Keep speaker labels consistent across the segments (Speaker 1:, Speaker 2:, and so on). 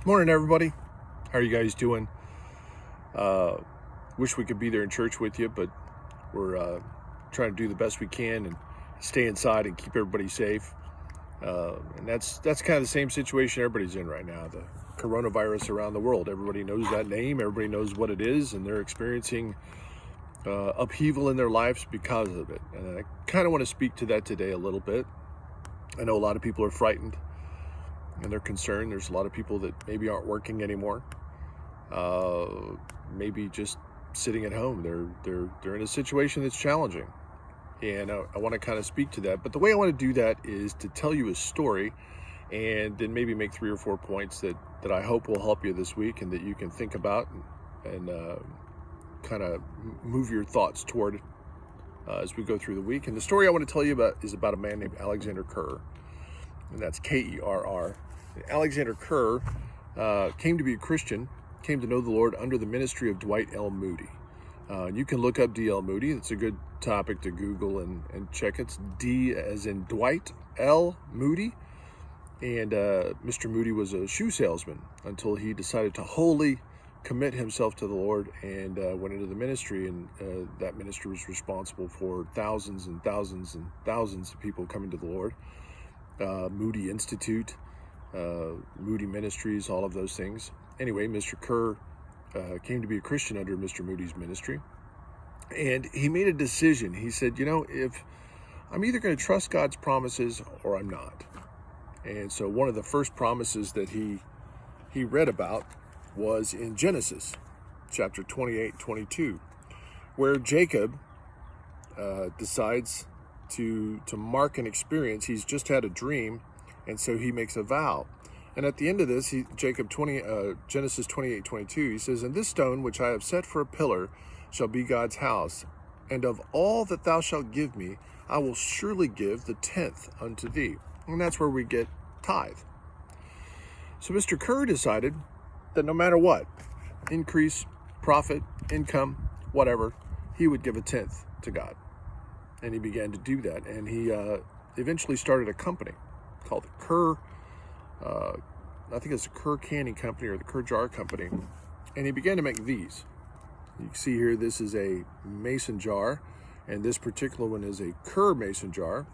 Speaker 1: Morning, everybody. How are you guys doing? Wish we could be there in church with you, but we're trying to do the best we can and stay inside and keep everybody safe. And that's kind of the same situation everybody's in right now. The coronavirus around the world. Everybody knows that name. Everybody knows what it is, and they're experiencing upheaval in their lives because of it. And I kind of want to speak to that today a little bit. I know a lot of people are frightened and they're concerned. There's a lot of people that maybe aren't working anymore. Maybe just sitting at home. They're in a situation that's challenging, and I want to kind of speak to that. But the way I want to do that is to tell you a story, and then maybe make 3 or 4 points that I hope will help you this week, and that you can think about and kind of move your thoughts toward as we go through the week. And the story I want to tell you about is about a man named Alexander Kerr, and that's Kerr. Alexander Kerr came to be a Christian, came to know the Lord under the ministry of Dwight L. Moody. You can look up D.L. Moody. It's a good topic to Google and check. It's D as in Dwight L. Moody. And Mr. Moody was a shoe salesman until he decided to wholly commit himself to the Lord and went into the ministry. And that ministry was responsible for thousands and thousands and thousands of people coming to the Lord. Moody Institute, Moody Ministries, all of those things. Anyway, Mr. Kerr came to be a Christian under Mr. Moody's ministry, and he made a decision. He said, if I'm either going to trust God's promises or I'm not. And so one of the first promises that he read about was in Genesis chapter 28-22, where Jacob decides to mark an experience. He's just had a dream, and so he makes a vow. And at the end of this, Genesis 28:22, he says, "And this stone which I have set for a pillar shall be God's house, and of all that thou shalt give me, I will surely give the 10th unto thee." And that's where we get tithe. So Mr. Kerr decided that no matter what, increase, profit, income, whatever, he would give a 10th to God. And he began to do that. And he eventually started a company called the Kerr, I think it's the Kerr Canning Company or the Kerr Jar Company. And he began to make these. You can see here, this is a mason jar, and this particular one is a Kerr mason jar.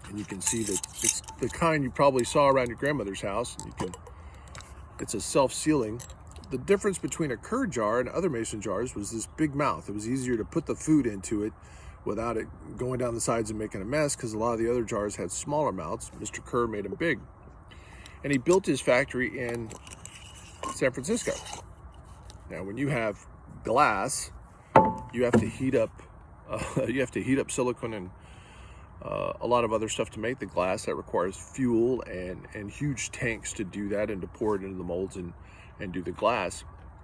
Speaker 1: And you can see that it's the kind you probably saw around your grandmother's house. It's a self-sealing. The difference between a Kerr jar and other mason jars was this big mouth. It was easier to put the food into it without it going down the sides and making a mess, because a lot of the other jars had smaller mouths. Mr. Kerr made them big. And he built his factory in San Francisco. Now, when you have glass, you have to heat up silicone and a lot of other stuff to make the glass. That requires fuel and huge tanks to do that, and to pour it into the molds and do the glass.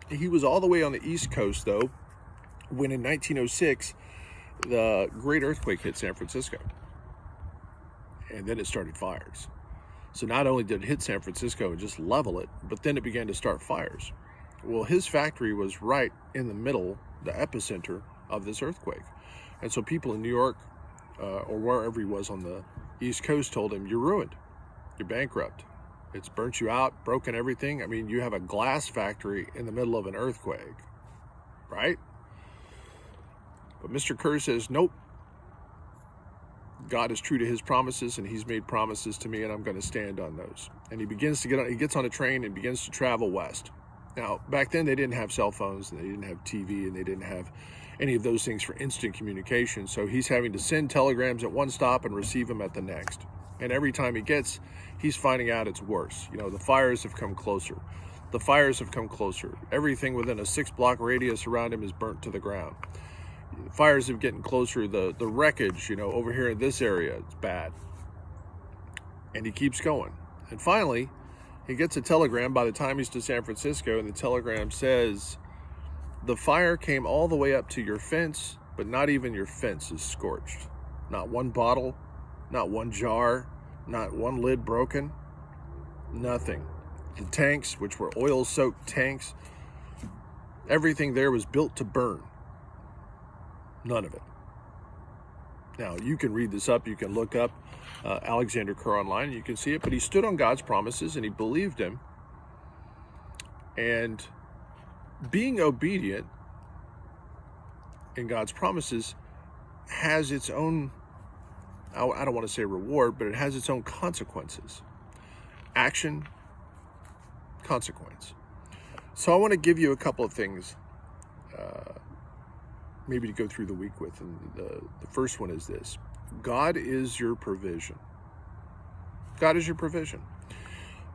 Speaker 1: He was all the way on the East Coast, though, when in 1906, the great earthquake hit San Francisco. And then it started fires. So not only did it hit San Francisco and just level it, but then it began to start fires. Well, his factory was right in the middle, the epicenter of this earthquake. And so people in New York, or wherever he was on the East Coast, told him, "You're ruined. You're bankrupt. It's burnt you out, broken everything. I mean, you have a glass factory in the middle of an earthquake, right?" But Mr. Kerr says, "Nope. God is true to his promises, and he's made promises to me, and I'm going to stand on those." And he gets on a train and begins to travel west. Now, back then they didn't have cell phones, and they didn't have TV, and they didn't have any of those things for instant communication. So he's having to send telegrams at one stop and receive them at the next. And every time he's finding out it's worse. The fires have come closer. The fires have come closer. Everything within a 6-block radius around him is burnt to the ground. Fires are getting closer. The wreckage, over here in this area, it's bad. And he keeps going. And finally, he gets a telegram by the time he's to San Francisco, and the telegram says, "The fire came all the way up to your fence, but not even your fence is scorched. Not one bottle, not one jar, not one lid broken, nothing. The tanks, which were oil-soaked tanks, everything there was built to burn. None of it." Now, you can read this up. You can look up Alexander Kerr online. You can see it. But he stood on God's promises, and he believed him. And being obedient in God's promises has its own, I don't want to say reward, but it has its own consequences. Action, consequence. So I want to give you a couple of things maybe to go through the week with. And the first one is this: God is your provision. God is your provision.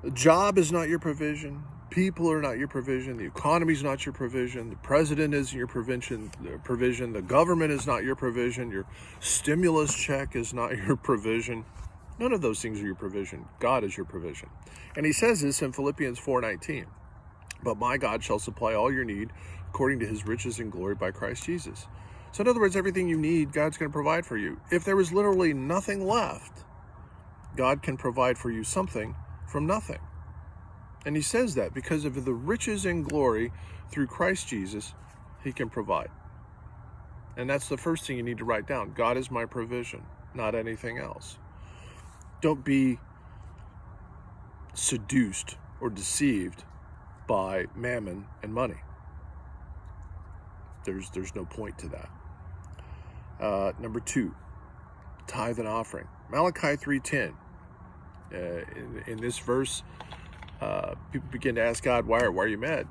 Speaker 1: The job is not your provision. People are not your provision. The economy is not your provision. The president isn't your provision. The government is not your provision. Your stimulus check is not your provision. None of those things are your provision. God is your provision. And he says this in Philippians 4:19. But my God shall supply all your need according to his riches and glory by Christ Jesus. So in other words, everything you need, God's going to provide for you. If there was literally nothing left, God can provide for you something from nothing. And he says that because of the riches and glory through Christ Jesus, he can provide. And that's the first thing you need to write down. God is my provision, not anything else. Don't be seduced or deceived by mammon and money. There's no point to that. Number 2, tithe and offering. Malachi 3:10. In this verse, people begin to ask God, why are you mad?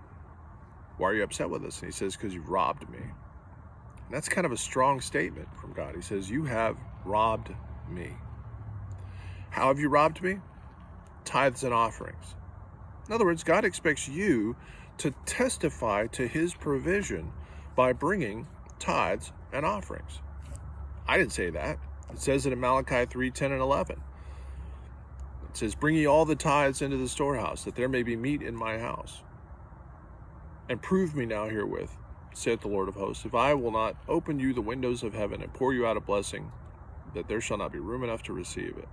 Speaker 1: Why are you upset with us? And he says, because you've robbed me. And that's kind of a strong statement from God. He says, you have robbed me. How have you robbed me? Tithes and offerings. In other words, God expects you to testify to his provision by bringing tithes and offerings. I didn't say that. It says it in Malachi 3:10 and 11. It says, bring ye all the tithes into the storehouse, that there may be meat in my house. And prove me now herewith, saith the Lord of hosts, if I will not open you the windows of heaven and pour you out a blessing, that there shall not be room enough to receive it.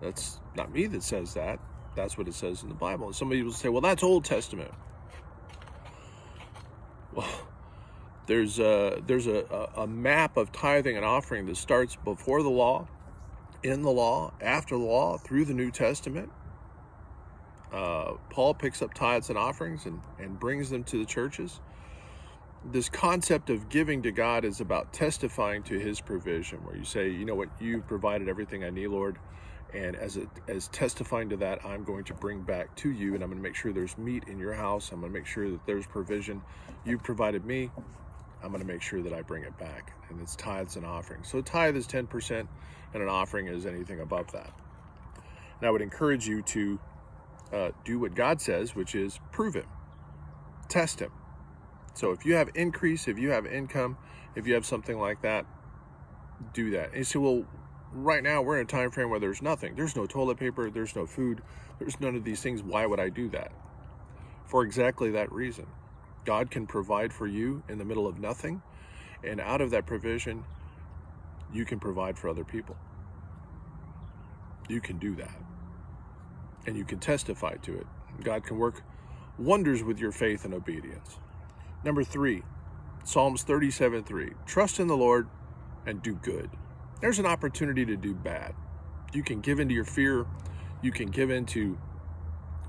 Speaker 1: That's not me that says that. That's what it says in the Bible. And somebody will say, well, that's Old Testament. Well, there's a map of tithing and offering that starts before the law, in the law, after the law, through the New Testament. Paul picks up tithes and offerings and brings them to the churches. This concept of giving to God is about testifying to his provision, where you say, you know what, you provided everything I need, Lord. And as testifying to that, I'm going to bring back to you, and I'm going to make sure there's meat in your house. I'm going to make sure that there's provision. You provided me. I'm going to make sure that I bring it back. And it's tithes and offerings. So a tithe is 10%, and an offering is anything above that. And I would encourage you to do what God says, which is prove him, test him. So if you have increase, if you have income, if you have something like that, do that. And you say, well, right now we're in a time frame where there's nothing. There's no toilet paper, there's no food, there's none of these things. Why would I do that? For exactly that reason. God can provide for you in the middle of nothing, and out of that provision, you can provide for other people. You can do that. And you can testify to it. God can work wonders with your faith and obedience. Number 3, Psalms 37:3. Trust in the Lord and do good. There's an opportunity to do bad. You can give into your fear. You can give into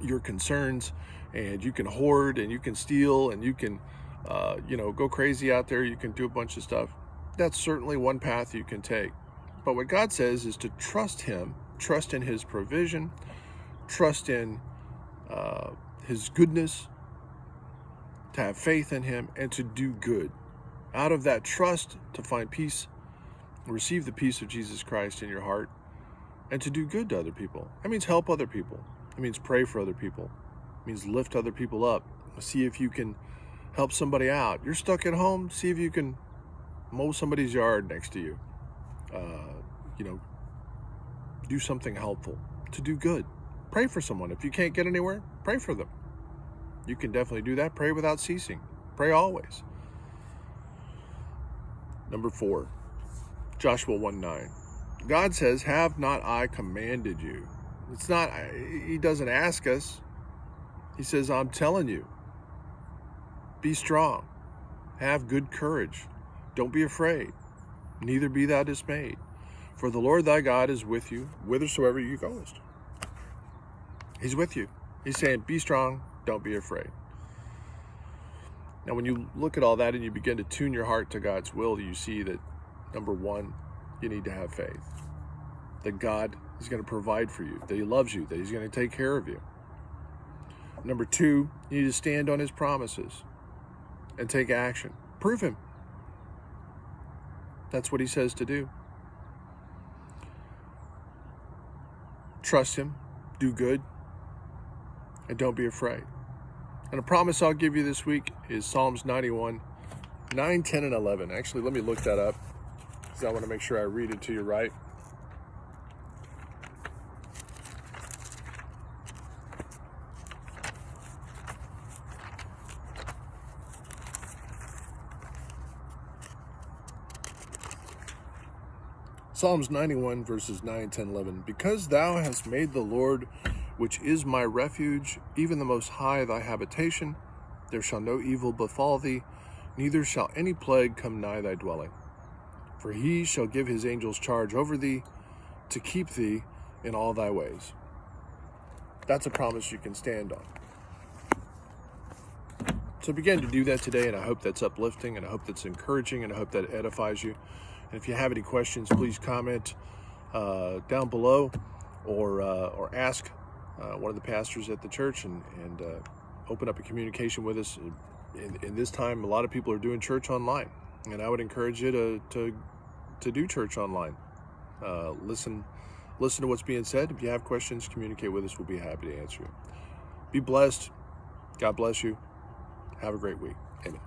Speaker 1: your concerns, and you can hoard, and you can steal, and you can, go crazy out there. You can do a bunch of stuff. That's certainly one path you can take. But what God says is to trust him, trust in his provision, trust in his goodness, to have faith in him, and to do good. Out of that trust, to find peace, receive the peace of Jesus Christ in your heart, and to do good to other people. That means help other people. It means pray for other people. It means lift other people up. See if you can help somebody out. You're stuck at home, see if you can mow somebody's yard next to you. Do something helpful, to do good. Pray for someone. If you can't get anywhere, pray for them. You can definitely do that. Pray without ceasing. Pray always. Number 4, Joshua 1:9. God says, have not I commanded you? It's not, he doesn't ask us. He says, I'm telling you, be strong, have good courage, don't be afraid, neither be thou dismayed. For the Lord thy God is with you, whithersoever you goest. He's with you. He's saying, be strong, don't be afraid. Now, when you look at all that and you begin to tune your heart to God's will, you see that, number one, you need to have faith. That God is going to provide for you, that he loves you, that he's going to take care of you. Number two, you need to stand on his promises and take action. Prove him. That's what he says to do. Trust him, do good, and don't be afraid. And a promise I'll give you this week is Psalms 91, 9, 10, and 11. Actually, let me look that up because I want to make sure I read it to you right. Psalms 91, verses 9, 10, 11. Because thou hast made the Lord, which is my refuge, even the Most High thy habitation, there shall no evil befall thee, neither shall any plague come nigh thy dwelling. For he shall give his angels charge over thee, to keep thee in all thy ways. That's a promise you can stand on. So begin to do that today, and I hope that's uplifting, and I hope that's encouraging, and I hope that edifies you. And if you have any questions, please comment down below, or ask one of the pastors at the church, and open up a communication with us. In this time, a lot of people are doing church online, and I would encourage you to do church online. Listen to what's being said. If you have questions, communicate with us. We'll be happy to answer you. Be blessed. God bless you. Have a great week. Amen.